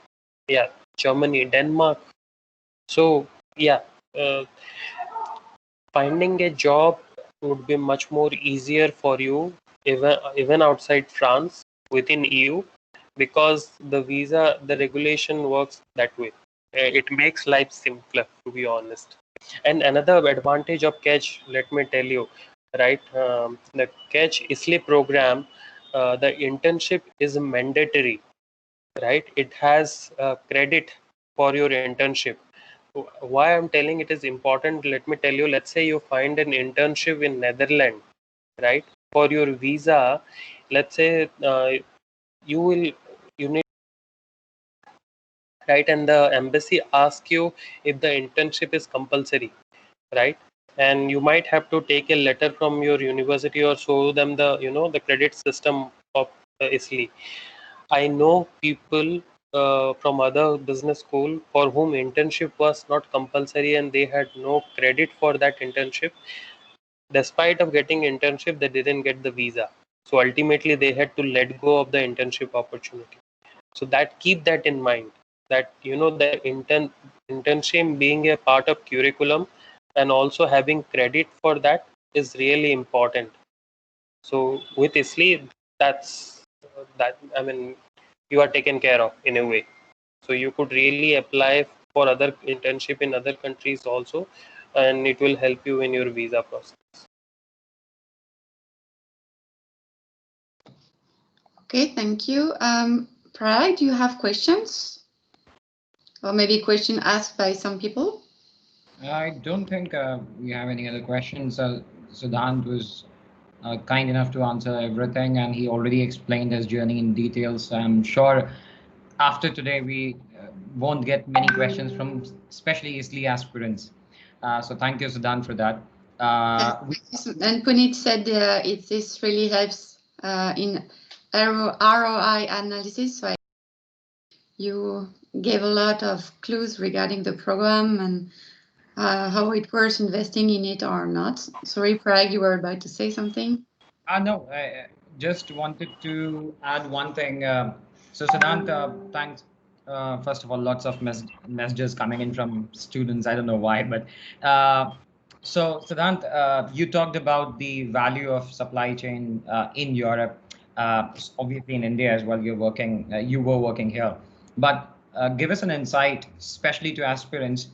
yeah, Germany, Denmark. So yeah, uh, finding a job would be much more easier for you, even outside France, within EU, because the visa, the regulation works that way. It makes life simpler, to be honest. And another advantage of KEDGE, let me tell you, right? The KEDGE ISLI program, the internship is mandatory, right? It has credit for your internship. Why I'm telling it is important, let me tell you. Let's say you find an internship in Netherlands, right? For your visa, let's say you will you need, right, and the embassy asks you if the internship is compulsory, right? And you might have to take a letter from your university or show them the, the credit system of ISLI. I know people from other business school for whom internship was not compulsory and they had no credit for that internship. Despite of getting internship, they didn't get the visa. So ultimately, they had to let go of the internship opportunity. So that, keep that in mind, that the internship being a part of curriculum and also having credit for that is really important. So with ISLI, that's that. I mean, you are taken care of in a way. So you could really apply for other internship in other countries also, and it will help you in your visa process. Okay, thank you. Parag, do you have questions? Or maybe a question asked by some people? I don't think we have any other questions. Siddhant was kind enough to answer everything, and he already explained his journey in details. I'm sure after today we won't get many questions from especially ISLI aspirants. So thank you, Siddhant, for that. And Puneet said this really helps in ROI analysis. So you gave a lot of clues regarding the program and how it works, investing in it or not. Sorry, Parag, you were about to say something. No, I just wanted to add one thing. So, Siddhant, thanks. First of all, lots of messages coming in from students. I don't know why, but so Siddhant, you talked about the value of supply chain in Europe. Obviously, in India as well, you're working. You were working here, but give us an insight, especially to aspirants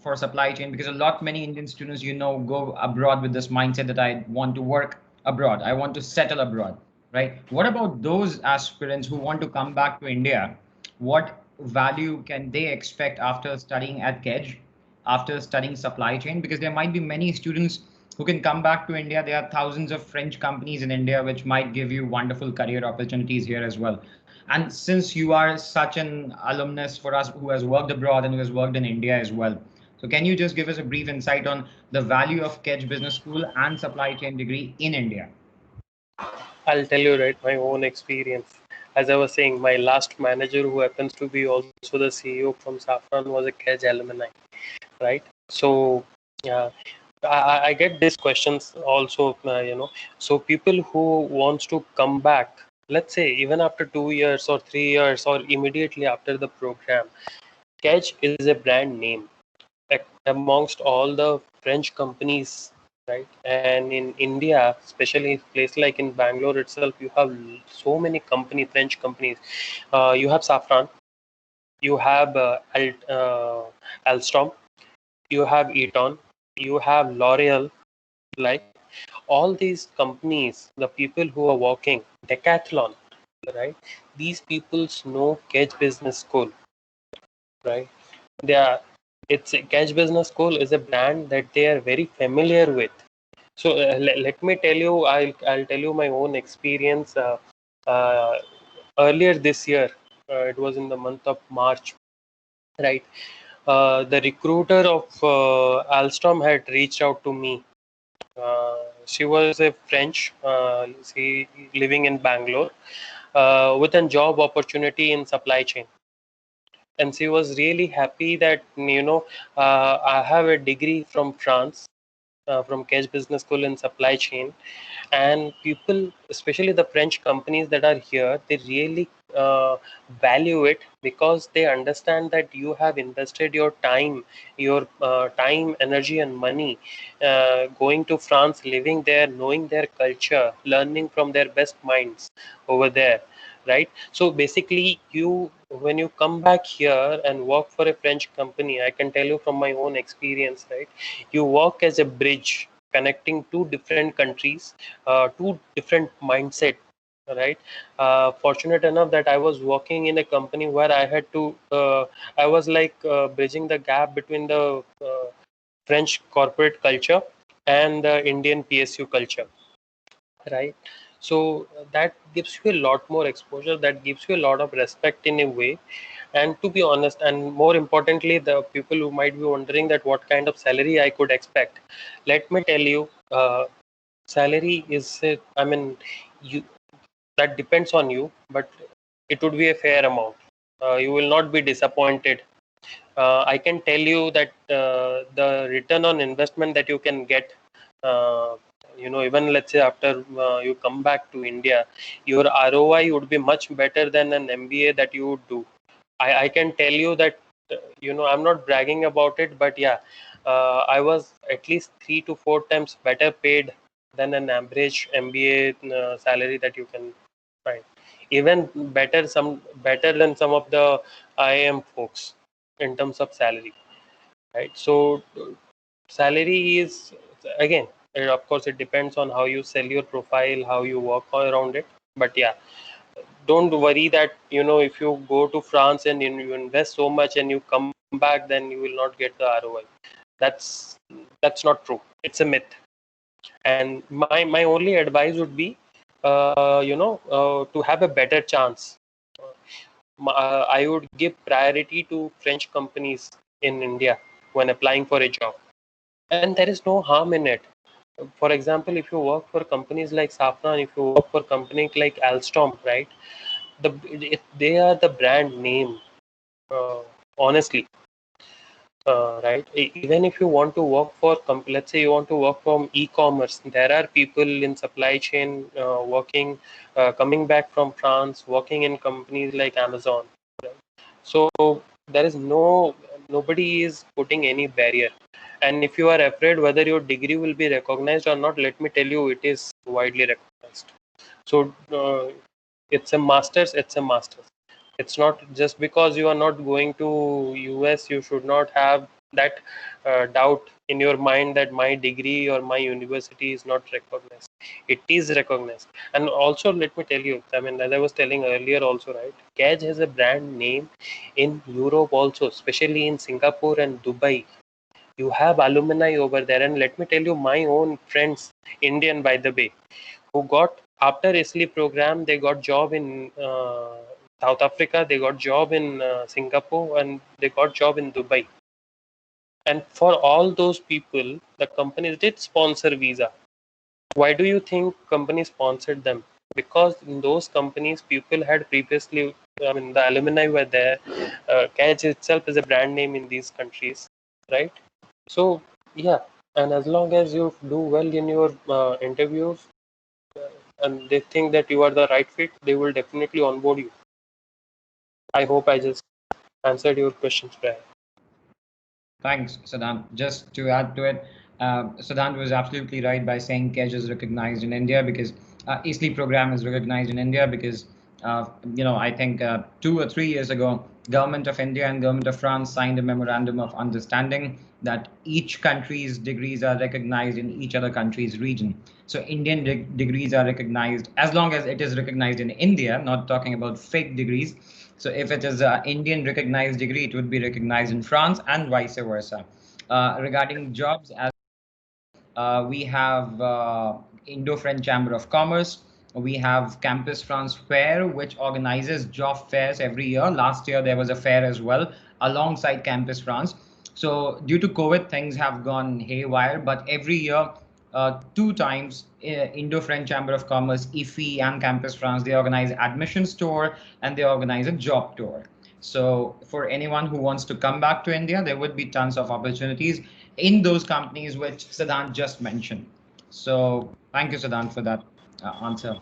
for supply chain, because a lot many Indian students, go abroad with this mindset that I want to work abroad. I want to settle abroad, right? What about those aspirants who want to come back to India? What value can they expect after studying at KEDGE, after studying supply chain? Because there might be many students who can come back to India. There are thousands of French companies in India which might give you wonderful career opportunities here as well. And since you are such an alumnus for us who has worked abroad and who has worked in India as well, so can you just give us a brief insight on the value of KEDGE Business School and supply chain degree in India? I'll tell you, right, my own experience. As I was saying, my last manager, who happens to be also the CEO from Safran, was a KEDGE alumni, right? So, yeah, I get these questions also, So people who wants to come back, let's say even after 2 years or 3 years or immediately after the program, KEDGE is a brand name amongst all the French companies, right? And in India, especially place like in Bangalore itself, you have so many French companies. You have Safran, you have Alstom, you have Eaton, you have L'Oreal, like all these companies, the people who are working, Decathlon, right? These peoples know KEDGE Business School, right? They are, it's KEDGE Business School is a brand that they are very familiar with. So let me tell you, I'll tell you my own experience. Uh, Earlier this year, it was in the month of March, right? The recruiter of Alstom had reached out to me. She was a French, she living in Bangalore, with a job opportunity in supply chain. and she was really happy that I have a degree from France, from KEDGE Business School in supply chain. And people, especially the French companies that are here, they really value it because they understand that you have invested your time, energy and money, going to France, living there, knowing their culture, learning from their best minds over there, right? So basically, when you come back here and work for a French company, I can tell you from my own experience, right? You work as a bridge connecting two different countries, two different mindset, right? Fortunate enough that I was working in a company where I was like bridging the gap between the French corporate culture and the Indian PSU culture, right? So that gives you a lot more exposure, that gives you a lot of respect in a way. And to be honest, and more importantly, the people who might be wondering that what kind of salary I could expect, let me tell you, salary is I mean, you that depends on you, but it would be a fair amount. You will not be disappointed. I can tell you that the return on investment that you can get, uh, even let's say after you come back to India, your ROI would be much better than an MBA that you would do. I can tell you that, I'm not bragging about it, but yeah, I was at least 3 to 4 times better paid than an average MBA salary that you can find. Even better than some of the IIM folks in terms of salary, right? So salary is, again, of course, it depends on how you sell your profile, how you work around it. But yeah, don't worry that if you go to France and you invest so much and you come back, then you will not get the ROI. That's not true. It's a myth. And my only advice would be, to have a better chance. I would give priority to French companies in India when applying for a job, and there is no harm in it. For example, if you work for companies like Safran, if you work for companies like Alstom, right? They are the brand name, uh, honestly, right? Even if you want to work for let's say you want to work from e-commerce, there are people in supply chain working, coming back from France, working in companies like Amazon, right? So there is nobody is putting any barrier. And if you are afraid whether your degree will be recognized or not, let me tell you, it is widely recognized. So it's a master's. It's not just because you are not going to US, you should not have that doubt in your mind that my degree or my university is not recognized. It is recognized. And also, let me tell you, I mean, as I was telling earlier also, right, KEDGE has a brand name in Europe also, especially in Singapore and Dubai. You have alumni over there. And let me tell you, my own friends, Indian by the way, who got after ISLI program, they got job in South Africa, they got job in Singapore, and they got job in Dubai. And for all those people, the companies did sponsor visa. Why do you think companies sponsored them? Because in those companies, people had previously, I mean, the alumni were there. KEDGE itself is a brand name in these countries, right? So yeah, and as long as you do well in your interviews, and they think that you are the right fit, they will definitely onboard you. I hope I just answered your questions, Brian. Thanks, Siddhant. Just to add to it, Siddhant was absolutely right by saying KEDGE is recognized in India because ISLI program is recognized in India because, I think 2 or 3 years ago, Government of India and Government of France signed a memorandum of understanding that each country's degrees are recognized in each other country's region. So Indian degrees are recognized as long as it is recognized in India, not talking about fake degrees. So if it is an Indian recognized degree, it would be recognized in France and vice versa. Regarding jobs, as we have Indo-French Chamber of Commerce. We have Campus France Fair, which organizes job fairs every year. Last year, there was a fair as well alongside Campus France. So due to COVID, things have gone haywire, but every year, 2 times, Indo-French Chamber of Commerce, IFI and Campus France, they organize admissions tour and they organize a job tour. So for anyone who wants to come back to India, there would be tons of opportunities in those companies which Siddhant just mentioned. So thank you, Siddhant, for that answer.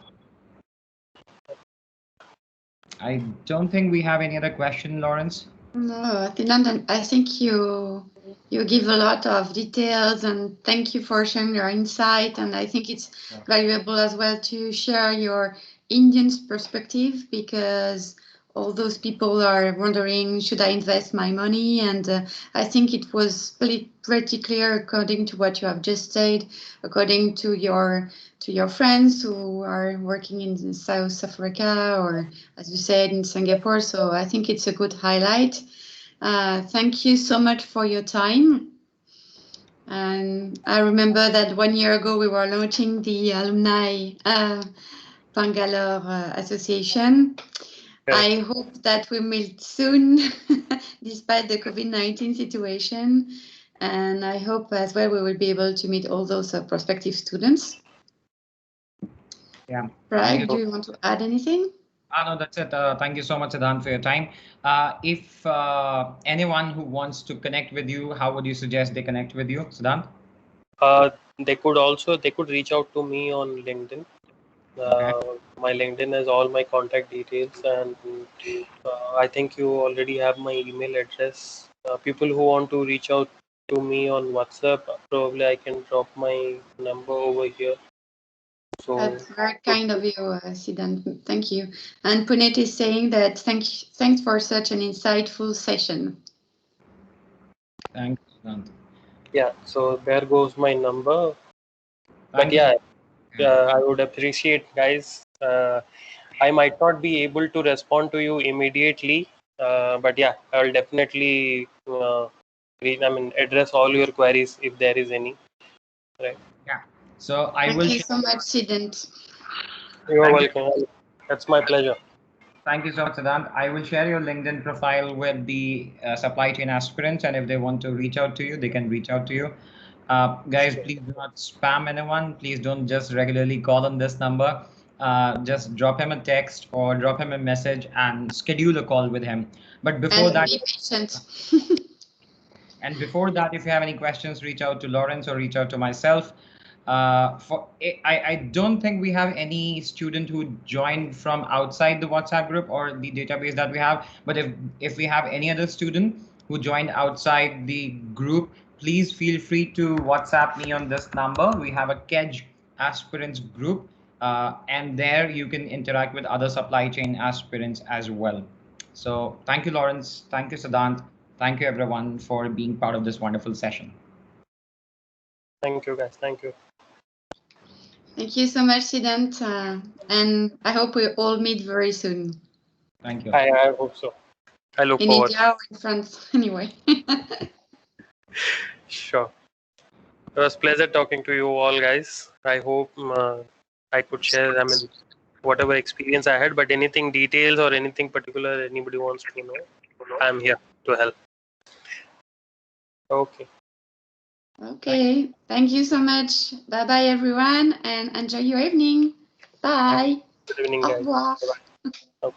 I don't think we have any other question, Lawrence. No, Siddhant, I think you give a lot of details, and thank you for sharing your insight. And I think it's valuable as well to share your Indian perspective, because all those people are wondering, should I invest my money? And I think it was pretty clear, according to what you have just said, according to your friends who are working in South Africa, or as you said, in Singapore. So I think it's a good highlight. Thank you so much for your time. And I remember that 1 year ago we were launching the Alumni Bangalore Association. I hope that we meet soon, despite the COVID-19 situation. And I hope as well we will be able to meet all those prospective students. Yeah. Parag, do you want to add anything? No, that's it. Thank you so much, Siddhant, for your time. If anyone who wants to connect with you, how would you suggest they connect with you, Siddhant? They could reach out to me on LinkedIn. My LinkedIn has all my contact details, and I think you already have my email address. People who want to reach out to me on WhatsApp, probably I can drop my number over here. So that's very kind of you, Siddhant. Thank you. And Puneet is saying that thanks for such an insightful session. Thanks, Siddhant. Yeah, so there goes my number. But yeah, I would appreciate, guys. I might not be able to respond to you immediately, but yeah, I will definitely address all your queries if there is any. Right. Yeah. So I will. Thank you so much, Siddhant. You're welcome. That's my pleasure. Thank you so much, Siddhant. I will share your LinkedIn profile with the supply chain aspirants, and if they want to reach out to you, they can reach out to you. Guys, please do not spam anyone. Please don't just regularly call on this number. Just drop him a text or drop him a message and schedule a call with him. But before that, be patient. And before that, if you have any questions, reach out to Lawrence or reach out to myself. I don't think we have any student who joined from outside the WhatsApp group or the database that we have. But if we have any other student who joined outside the group, please feel free to WhatsApp me on this number. We have a KEDGE aspirants group, and there you can interact with other supply chain aspirants as well. So thank you, Lawrence. Thank you, Siddhant. Thank you, everyone, for being part of this wonderful session. Thank you, guys. Thank you. Thank you so much, Siddhant. And I hope we all meet very soon. Thank you. I hope so. I look forward. In India or in France, anyway. Sure. It was a pleasure talking to you all, guys. I hope I could share, whatever experience I had, but anything details or anything particular anybody wants to know, I'm here to help. Okay. Okay. Thank you so much. Bye-bye, everyone, and enjoy your evening. Bye. Good evening, Au guys. revoir. Bye-bye.